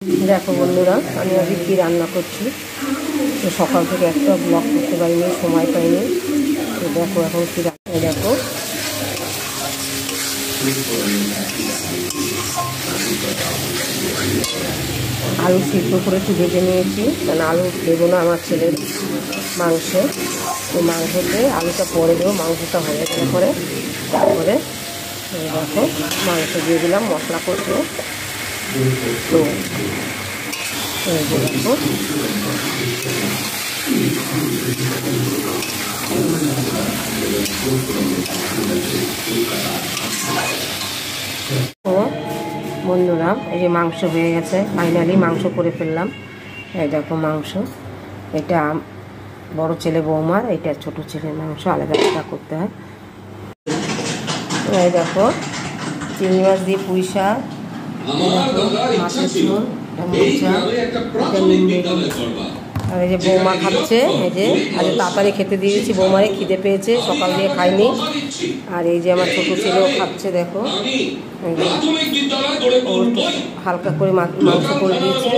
देखो बंधुरा আমি আজকে কি রান্না করছি। তো সকাল থেকে একটা ব্লগ করতে পারিনি, সময় পাইনি। তো দেখো এখন কি রান্না, দেখো আলু সিদ্ধ করে একটু ভেজে নিয়েছি, কারণ আলু দেবো না আমার ছেলের মাংসে। তো মাংসতে আলুটা পরে দেবো, মাংসটা হয়ে গেলে পরে তারপরে দেখো মাংস দিয়ে দিলাম, মশলা করতে। তো দেখো ও বন্ধুরা, এই যে মাংস হয়ে গেছে, ফাইনালি মাংস করে ফেললাম। এই দেখো মাংস, এটা বড় ছেলে বৌমার, এটা ছোট ছেলের মাংস, আলাদা আলাদা করতে হয়। এই দেখো চিংড়ি মাছ দিয়ে পুঁই শাক, মাছের ঝোল, আর এই যে বৌমা খাচ্ছে। এই যে আজ তাড়াতাড়ি খেতে দিয়েছি বৌমারে, খিদে পেয়েছে, সকাল দিয়ে খাইনি। আর এই যে আমার ছোট ছেলেও খাচ্ছে, দেখো হালকা করে মাংস করে দিয়েছে।